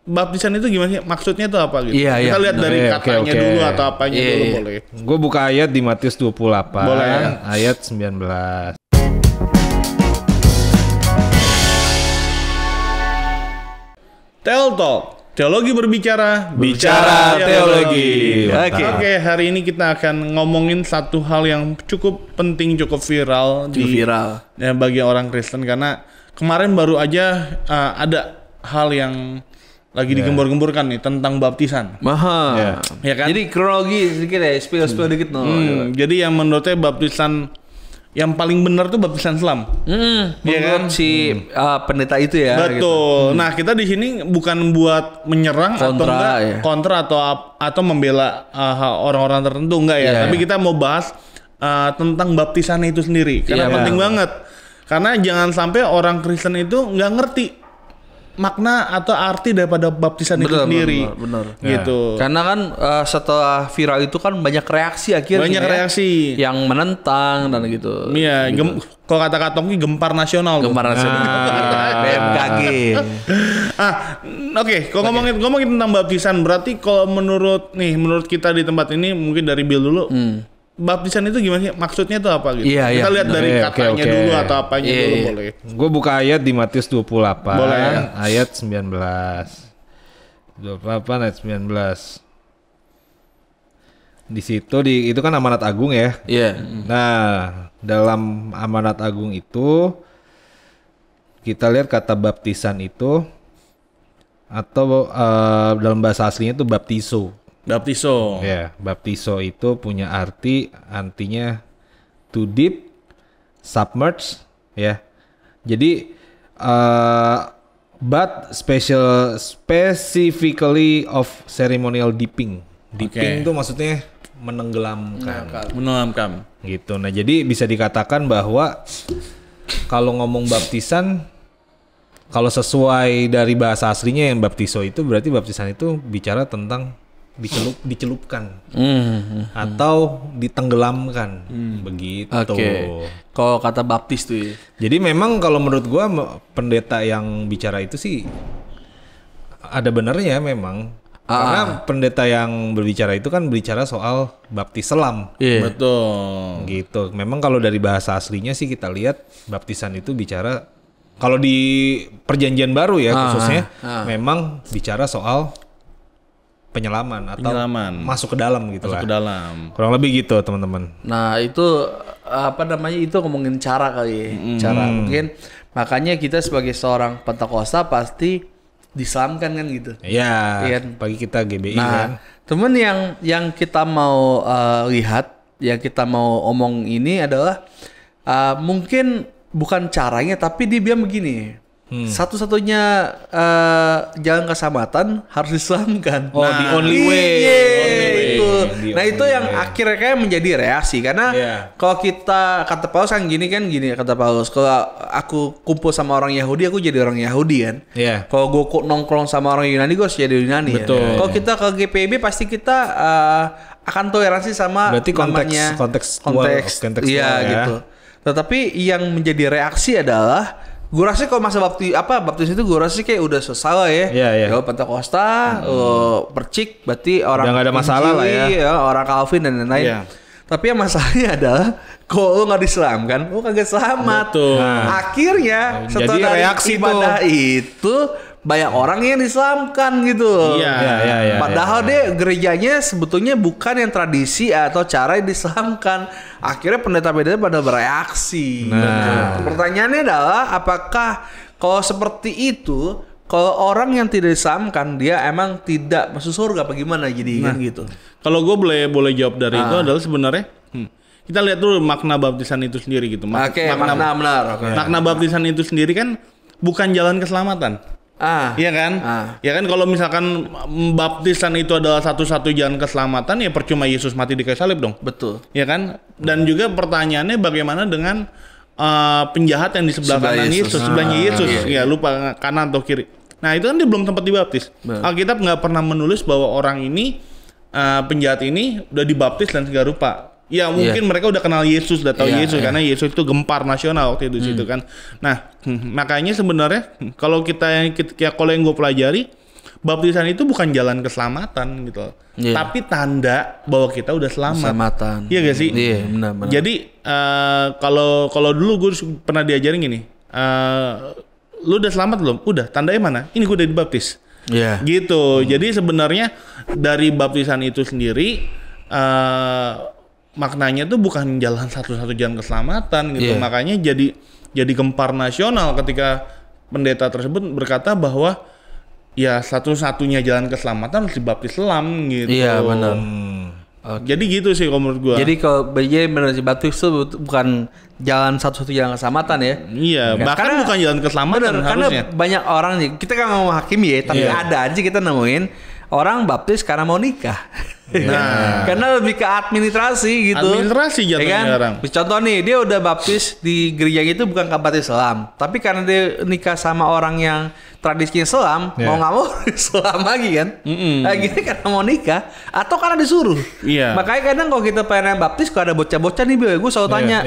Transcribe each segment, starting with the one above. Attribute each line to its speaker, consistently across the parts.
Speaker 1: baptisan itu gimana sih? Maksudnya itu apa gitu?
Speaker 2: Iya,
Speaker 1: Kita lihat dari katanya
Speaker 3: oke.
Speaker 1: dulu atau apanya dulu boleh.
Speaker 3: Gue buka ayat di Matius 28
Speaker 1: Boleh, ya.
Speaker 3: ayat 19.
Speaker 1: Tel Talk, teologi berbicara,
Speaker 3: Bicara teologi.
Speaker 1: Oke, hari ini kita akan ngomongin satu hal yang cukup penting, cukup viral
Speaker 2: viral.
Speaker 1: ya, bagi orang Kristen karena kemarin baru aja ada hal yang lagi digembor-gemborkan nih tentang baptisan.
Speaker 2: Mahal.
Speaker 1: Ya kan?
Speaker 2: Jadi kronologi sedikit ya, spill dikit no.
Speaker 1: Jadi yang menurutnya baptisan yang paling benar tuh baptisan Islam. Iya kan?
Speaker 2: Menurut si pendeta itu ya.
Speaker 1: Betul.
Speaker 2: Gitu.
Speaker 1: Nah, kita di sini bukan buat menyerang atau
Speaker 2: Kontra,
Speaker 1: enggak
Speaker 2: ya.
Speaker 1: kontra atau membela orang-orang tertentu enggak ya.
Speaker 2: Iya.
Speaker 1: Tapi kita mau bahas tentang baptisan itu sendiri karena
Speaker 2: Iya,
Speaker 1: penting
Speaker 2: iya.
Speaker 1: banget. Karena jangan sampai orang Kristen itu nggak ngerti makna atau arti daripada baptisan itu sendiri.
Speaker 2: Benar.
Speaker 1: Gitu.
Speaker 2: Karena kan setelah viral itu kan banyak reaksi akhirnya.
Speaker 1: Banyak
Speaker 2: ya.
Speaker 1: reaksi.
Speaker 2: Yang menentang dan gitu.
Speaker 1: Iya, kalau kata Kak Tongki gempar nasional. tuh.
Speaker 2: Gemar nasional. BMKG.
Speaker 1: Oke, kalau ngomongin tentang baptisan, berarti kalau menurut kita di tempat ini mungkin dari Bill dulu. Baptisan itu gimana sih? Maksudnya itu apa gitu?
Speaker 2: Iya,
Speaker 1: Kita lihat dari
Speaker 3: Oke,
Speaker 1: katanya
Speaker 3: oke.
Speaker 1: dulu atau apanya
Speaker 2: Iya,
Speaker 1: dulu
Speaker 2: iya.
Speaker 1: boleh.
Speaker 3: Gue buka ayat di Matius 28
Speaker 1: Boleh, ya.
Speaker 3: ayat 19. 28 ayat 19. Di situ itu kan amanat agung ya.
Speaker 2: Iya.
Speaker 3: Nah, dalam amanat agung itu kita lihat kata baptisan itu atau dalam bahasa aslinya itu baptiso.
Speaker 1: Baptiso.
Speaker 3: Ya, baptiso itu punya artinya to dip, submerge, ya. Jadi but specifically of ceremonial dipping. Dipping itu maksudnya menenggelamkan.
Speaker 1: Menenggelamkan.
Speaker 3: Gitu. Nah, jadi bisa dikatakan bahwa kalau ngomong baptisan, kalau sesuai dari bahasa aslinya yang baptiso itu berarti baptisan itu bicara tentang dicelupkan atau ditenggelamkan begitu.
Speaker 2: Oke. Kalau kata baptis tuh ya.
Speaker 3: Jadi memang kalau menurut gua pendeta yang bicara itu sih ada benernya memang. Karena pendeta yang berbicara itu kan berbicara soal baptis selam.
Speaker 2: Iya.
Speaker 1: Betul.
Speaker 3: Gitu. Memang kalau dari bahasa aslinya sih kita lihat baptisan itu bicara kalau di perjanjian baru ya khususnya memang bicara soal penyelaman atau masuk ke dalam gitu lah.
Speaker 1: Masuk ke dalam.
Speaker 3: Kurang lebih gitu teman-teman.
Speaker 2: Nah itu apa namanya itu ngomongin cara kali ya. Cara mungkin makanya kita sebagai seorang Pentakosta pasti diselamkan kan gitu.
Speaker 3: Iya.
Speaker 2: Iya.
Speaker 3: Bagi kita GBI kan.
Speaker 2: Nah temen yang kita mau lihat, yang kita mau omong ini adalah mungkin bukan caranya tapi dia bilang begini. Satu-satunya jalan keselamatan harus diselamkan.
Speaker 3: Oh, the only way.
Speaker 2: Itu.
Speaker 3: The
Speaker 2: Nah, itu
Speaker 3: only
Speaker 2: yang
Speaker 3: way.
Speaker 2: akhirnya kayak menjadi reaksi karena kalau kita kata Paulus kan gini kata Paulus, kalau aku kumpul sama orang Yahudi aku jadi orang Yahudi kan.
Speaker 3: Iya.
Speaker 2: Kalau gue nongkrong sama orang Yunani gue harus jadi Yunani.
Speaker 1: Betul.
Speaker 2: Kan? Kalau kita ke GPIB pasti kita akan toleransi sama
Speaker 3: Berarti
Speaker 2: namanya konteks
Speaker 3: kontekstual
Speaker 2: iya
Speaker 3: ya.
Speaker 2: gitu. Tetapi yang menjadi reaksi adalah gue rasa kalau masa baptis itu gue rasa kayak udah selesai lah ya.
Speaker 3: Iya, iya.
Speaker 2: Ya Pentakosta, percik berarti orang
Speaker 3: Udah nggak ada masalah lah
Speaker 2: Injili, orang Calvin dan lain-lain.
Speaker 1: Iya.
Speaker 2: Tapi yang masalahnya adalah kalau lo nggak diselamkan, lo kagak selamat.
Speaker 1: Betul.
Speaker 2: Akhirnya
Speaker 3: Jadi
Speaker 2: setelah dari
Speaker 3: reaksi
Speaker 2: ibadah itu banyak orang yang diselamkan gitu.
Speaker 1: Iya.
Speaker 3: Iya.
Speaker 2: Padahal deh gerejanya sebetulnya bukan yang tradisi atau cara yang diselamkan. Akhirnya pendeta-pendeta pada bereaksi.
Speaker 3: Nah.
Speaker 2: Pertanyaannya adalah apakah kalau seperti itu, kalau orang yang tidak diselamkan dia emang tidak masuk surga apa gimana jadi kan gitu.
Speaker 1: Kalau gue boleh jawab dari itu adalah sebenarnya kita lihat dulu makna baptisan itu sendiri gitu.
Speaker 2: Oke, makna benar. Oke.
Speaker 1: Makna baptisan itu sendiri kan bukan jalan keselamatan. Iya kan? Ya kan kalau misalkan baptisan itu adalah satu-satu jalan keselamatan ya percuma Yesus mati di kayu salib dong.
Speaker 2: Betul.
Speaker 1: Ya kan? Dan juga pertanyaannya bagaimana dengan penjahat yang di sebelah kanan Yesus, sebelahnya Yesus. Ya lupa kanan atau kiri. Nah itu kan dia belum tempat dibaptis. Alkitab nggak pernah menulis bahwa orang ini penjahat ini udah dibaptis dan segala rupa. Ya mungkin mereka udah kenal Yesus, udah tahu Yesus karena Yesus itu gempar nasional waktu itu situ kan. Nah makanya sebenarnya kalau kalau yang gue pelajari baptisan itu bukan jalan keselamatan gitu. Tapi tanda bahwa kita udah selamat. Iya gak sih?
Speaker 2: Iya, benar.
Speaker 1: Jadi kalau dulu gue pernah diajarin gini, lu udah selamat belum? Udah, tandanya mana? Ini gue udah dibaptis.
Speaker 2: Iya.
Speaker 1: Gitu. Jadi sebenarnya dari baptisan itu sendiri maknanya tuh bukan jalan satu-satu jalan keselamatan gitu. Makanya jadi gempar nasional ketika pendeta tersebut berkata bahwa ya satu-satunya jalan keselamatan harus dibaptis selam gitu.
Speaker 2: Iya, benar.
Speaker 1: Jadi gitu sih kalau menurut gua.
Speaker 2: Jadi kalau benar baptis itu bukan jalan satu-satu jalan keselamatan ya.
Speaker 1: Iya, bahkan
Speaker 2: karena,
Speaker 1: bukan jalan keselamatan
Speaker 2: bener,
Speaker 1: harusnya.
Speaker 2: karena banyak orang nih, kita kan mau menghakimi ya, tapi ada aja kita nemuin orang baptis karena mau nikah. Nah, karena lebih ke administrasi gitu.
Speaker 1: Administrasi jatuhnya sekarang.
Speaker 2: Contoh nih, dia udah baptis di gereja itu bukan baptis Islam, tapi karena dia nikah sama orang yang tradisinya Islam, mau nggak mau Islam lagi kan? Akhirnya karena mau nikah atau karena disuruh. Makanya kadang kalau kita pengen baptis, kalau ada bocah-bocah nih, gue selalu tanya.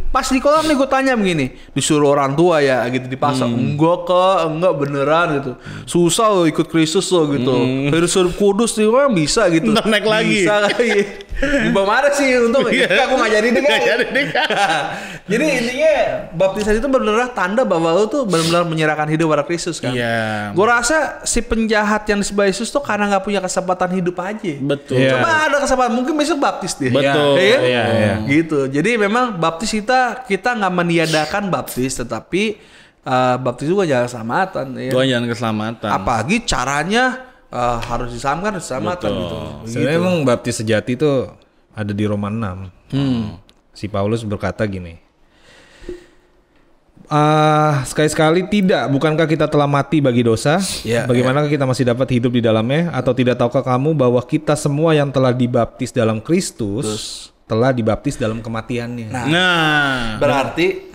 Speaker 2: Pas di kolam nih gue tanya begini, disuruh orang tua ya gitu dipasang, enggak beneran gitu, susah lo ikut Kristus lo gitu, harus suruh kudus nih orang bisa gitu,
Speaker 1: ntar naik lagi,
Speaker 2: bisa kali, gimana marah sih untung ya, aku nggak jadi nikah, jadi intinya baptisan itu benar-benar tanda bahwa lo tuh benar-benar menyerahkan hidup pada Kristus kan, gue rasa si penjahat yang disembah Yesus tuh karena nggak punya kesempatan hidup aja, coba ada kesempatan mungkin besok baptis dia, gitu, jadi memang baptis kita nggak meniadakan baptis, tetapi baptis juga jalan keselamatan.
Speaker 1: Jalan keselamatan.
Speaker 2: Apalagi caranya harus diselamatkan gitu.
Speaker 3: Sebenarnya emang baptis sejati itu ada di Roma 6. Si Paulus berkata gini. Sekali-sekali tidak, bukankah kita telah mati bagi dosa? Bagaimanakah kita masih dapat hidup di dalamnya? Atau tidak tahukah kamu bahwa kita semua yang telah dibaptis dalam Kristus telah dibaptis dalam kematiannya.
Speaker 1: Nah,
Speaker 2: berarti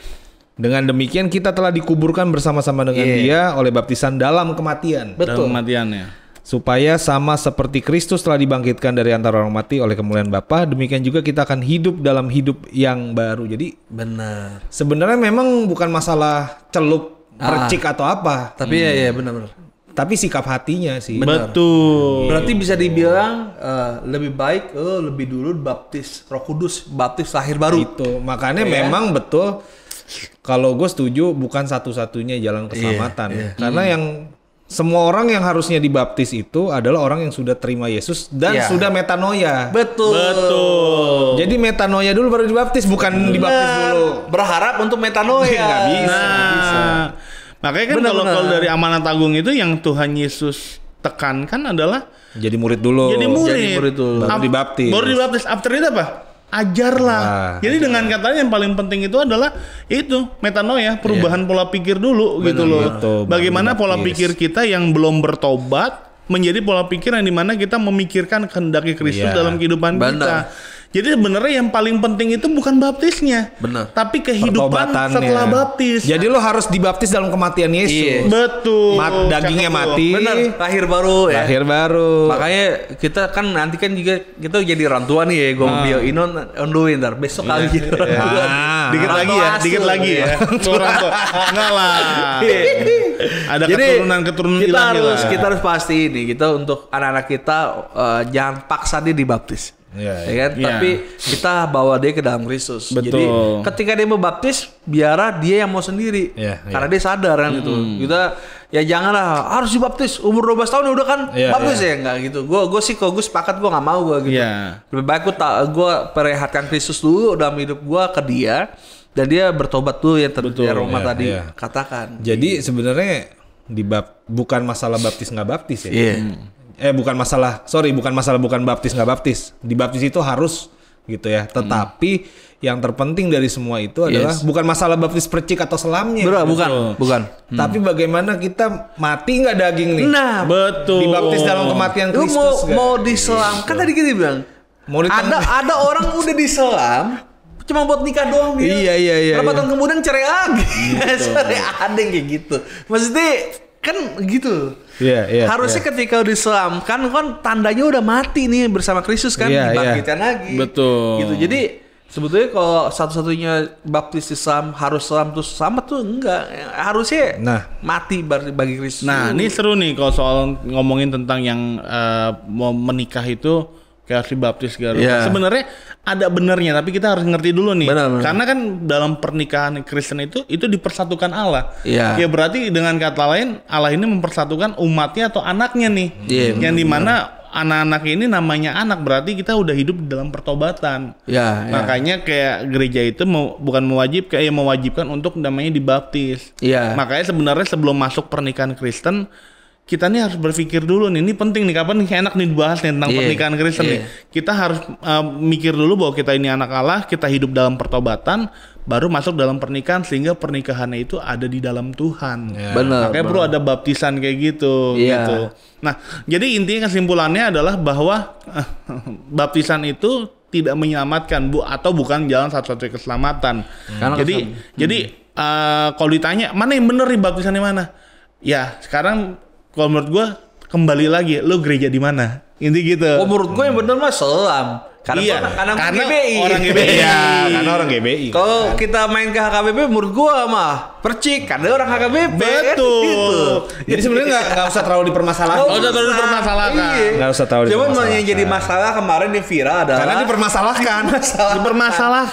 Speaker 3: dengan demikian kita telah dikuburkan bersama-sama dengan Dia oleh baptisan dalam kematian.
Speaker 1: Dalam kematiannya.
Speaker 3: Supaya sama seperti Kristus telah dibangkitkan dari antara orang mati oleh kemuliaan Bapa, demikian juga kita akan hidup dalam hidup yang baru. Jadi
Speaker 2: benar.
Speaker 3: Sebenarnya memang bukan masalah celup, percik atau apa.
Speaker 2: Tapi ya benar-benar.
Speaker 3: Tapi sikap hatinya sih.
Speaker 2: Benar.
Speaker 1: Betul.
Speaker 2: Berarti bisa dibilang lebih baik lebih dulu baptis Roh Kudus, baptis lahir baru.
Speaker 3: Itu makanya memang betul. Kalau gue setuju bukan satu-satunya jalan keselamatan. Karena yang semua orang yang harusnya dibaptis itu adalah orang yang sudah terima Yesus dan sudah metanoia.
Speaker 2: Betul.
Speaker 3: Jadi metanoia dulu baru dibaptis, bukan dibaptis dulu.
Speaker 2: Berharap untuk metanoia.
Speaker 3: Nggak bisa.
Speaker 1: bisa. Makanya kan kalau dari amanat agung itu yang Tuhan Yesus tekankan adalah
Speaker 3: jadi murid dulu.
Speaker 1: Jadi murid
Speaker 2: dulu.
Speaker 3: Baru dibaptis.
Speaker 1: Baru dibaptis. After itu apa? Ajarlah. Jadi dengan katanya yang paling penting itu adalah itu metanoia, perubahan pola pikir dulu gitu loh.
Speaker 3: Betul,
Speaker 1: bagaimana pola pikir kita yang belum bertobat menjadi pola pikir yang dimana kita memikirkan kehendak Kristus dalam kehidupan kita. Jadi sebenarnya yang paling penting itu bukan baptisnya, tapi kehidupan setelah baptis.
Speaker 3: Jadi lo harus dibaptis dalam kematian Yesus.
Speaker 1: Betul.
Speaker 3: Dagingnya mati.
Speaker 2: Bener. Lahir baru ya.
Speaker 3: Lahir baru.
Speaker 2: Makanya kita kan nanti kan juga kita jadi orang tua nih ya. Gue bio Inon onduin ntar besok kali gitu.
Speaker 1: Dikit lagi ya. Orang tua. Enggak lah. Ada keturunan
Speaker 2: kita harus pasti ini kita untuk anak-anak kita jangan paksa dia dibaptis. Ya kan? Tapi kita bawa dia ke dalam Kristus.
Speaker 1: Betul.
Speaker 2: Jadi ketika dia mau baptis, biar dia yang mau sendiri. Karena dia sadar kan gitu. Kita ya janganlah harus dibaptis umur 12 tahun udah kan baptis ya enggak gitu. Gue sepakat gue nggak mau gue gitu. Lebih baik gue perlihatkan Kristus dulu dalam hidup gue ke dia dan dia bertobat dulu yang Roma tadi katakan.
Speaker 3: Jadi sebenarnya bukan masalah baptis nggak baptis ya. Bukan masalah bukan baptis nggak baptis. Dibaptis itu harus gitu ya. Tetapi yang terpenting dari semua itu adalah bukan masalah baptis percik atau selamnya.
Speaker 2: Bukan.
Speaker 3: Tapi bagaimana kita mati nggak daging nih?
Speaker 2: Nah,
Speaker 1: betul.
Speaker 3: Dibaptis dalam kematian Kristus.
Speaker 2: Mau diselam kan tadi kita bilang. Ada orang udah diselam cuma buat nikah doang dia.
Speaker 3: Iya.
Speaker 2: Berapa tahun kemudian cerai lagi. Ada yang kayak gitu. Maksudnya kan gitu. Harusnya ketika diselamkan kan tandanya udah mati nih bersama Kristus kan dibangkitkan lagi.
Speaker 1: Betul.
Speaker 2: Gitu. Jadi Sebetulnya kalau satu-satunya baptis Islam harus Islam terus sama tuh enggak. Harusnya mati bagi Kristus.
Speaker 1: Nah, ini seru nih kalau soal ngomongin tentang yang mau menikah itu kayak harus dibaptis segala. Sebenarnya ada benernya, tapi kita harus ngerti dulu nih.
Speaker 2: Benar.
Speaker 1: Karena kan dalam pernikahan Kristen itu dipersatukan Allah. Ya berarti dengan kata lain Allah ini mempersatukan umatnya atau anaknya nih. Yang dimana anak-anak ini namanya anak, berarti kita udah hidup di dalam pertobatan. Makanya kayak gereja itu mewajibkan untuk namanya dibaptis. Makanya sebenarnya sebelum masuk pernikahan Kristen, kita nih harus berpikir dulu nih, ini penting nih, kapan nih enak nih dibahas nih tentang pernikahan Kristen nih. Kita harus mikir dulu bahwa kita ini anak Allah, kita hidup dalam pertobatan, baru masuk dalam pernikahan, sehingga pernikahannya itu ada di dalam Tuhan. Makanya perlu ada baptisan kayak gitu. Gitu. Nah, jadi intinya kesimpulannya adalah bahwa baptisan itu tidak menyelamatkan atau bukan jalan satu-satunya keselamatan. Jadi kalau ditanya mana yang benar nih baptisannya mana? Ya sekarang kalau menurut gue kembali lagi, lo gereja di mana? Inti gitu.
Speaker 2: Oh, menurut gue yang benar mah Selam. Karena GBI.
Speaker 1: Orang GBI.
Speaker 3: Karena orang GBI.
Speaker 2: Kalau kita main ke HKBP, menurut gua mah percik, karena orang HKBP.
Speaker 1: Betul.
Speaker 2: Gitu.
Speaker 3: Jadi sebenarnya nggak usah terlalu dipermasalahkan.
Speaker 1: Nggak usah terlalu dipermasalahkan.
Speaker 3: Nggak usah terlalu dipermasalahkan.
Speaker 2: Cuman yang jadi masalah kemarin yang viral adalah
Speaker 3: karena dipermasalahkan.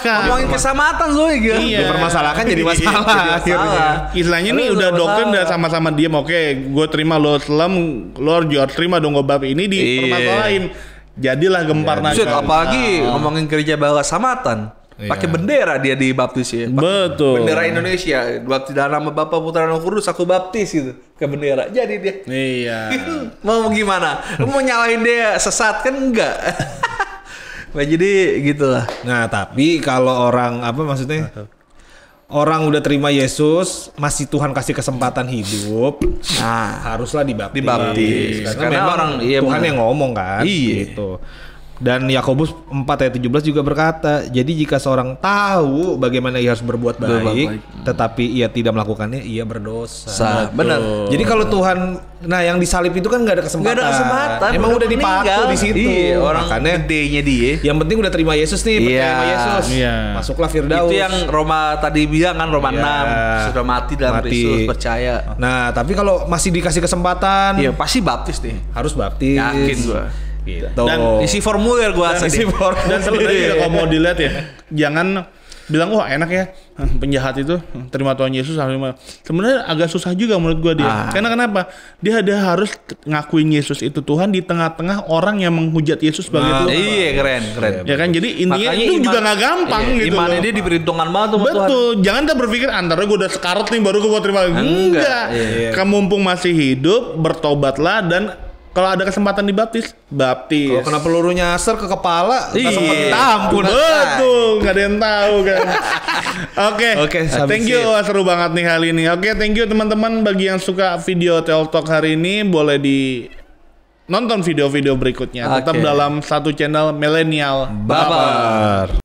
Speaker 2: Ngomongin keselamatan Zoe gitu.
Speaker 3: Dipermasalahkan jadi masalah.
Speaker 1: Istilahnya nih udah doktrin udah sama-sama diam. Oke, gue terima lo Islam, lo harus terima dong bab ini dipermasalahin. Jadilah gempar naga.
Speaker 2: Apalagi ngomongin gereja balas samatan. Pakai bendera dia dibaptis ya.
Speaker 1: Betul.
Speaker 2: Bendera Indonesia. Baptis dalam nama Bapa Putra Roh Kudus, aku baptis gitu ke bendera. Jadi dia.
Speaker 1: Iya.
Speaker 2: Mau gimana? Mau nyalahin dia sesat kan enggak? Nah, jadi gitulah.
Speaker 3: Nah, tapi kalau orang orang udah terima Yesus, masih Tuhan kasih kesempatan hidup, haruslah dibaptis. Karena memang orang Tuhan yang ngomong kan, gitu. Dan Yakobus 4 ayat 17 juga berkata, jadi jika seorang tahu bagaimana ia harus berbuat baik, tetapi ia tidak melakukannya, ia berdosa.
Speaker 2: Benar.
Speaker 3: Jadi kalau Tuhan, yang disalib itu kan nggak ada kesempatan. Emang udah dipaku di situ.
Speaker 2: Orang gedenya dia.
Speaker 3: Yang penting udah terima Yesus nih, percaya sama Yesus. Masuklah Firdaus.
Speaker 2: Itu yang Roma tadi bilang kan, Roma 6 sudah mati dalam Kristus, percaya.
Speaker 3: Nah, tapi kalau masih dikasih kesempatan,
Speaker 2: pasti baptis nih.
Speaker 3: Harus baptis.
Speaker 2: Yakin gua.
Speaker 3: Gitu.
Speaker 2: Dan isi formulir gua
Speaker 1: dan sebenarnya kalau mau dilihat ya, jangan bilang wah enak ya penjahat itu terima Tuhan Yesus. Sebenarnya agak susah juga menurut gua dia. Karena kenapa? Dia harus ngakuin Yesus itu Tuhan di tengah-tengah orang yang menghujat Yesus sebagai Tuhan.
Speaker 2: Iya, keren.
Speaker 1: Ya kan, jadi intinya itu juga nggak gampang gitu.
Speaker 2: Imannya dia diperhitungkan banget sama Tuhan.
Speaker 1: Betul. Jangan kita berpikir antara gua udah sekarat nih baru gua terima. Enggak. Kamu mumpung masih hidup, bertobatlah, dan kalau ada kesempatan baptis.
Speaker 3: Kalau kena peluru nyasar ke kepala, sempat ditampun.
Speaker 1: Betul, nggak ada yang tahu kan. Oke, thank you. Seru banget nih kali ini. Oke, thank you teman-teman. Bagi yang suka video Teol Talk hari ini, boleh nonton video-video berikutnya. Tetap dalam satu channel Millennial Baper.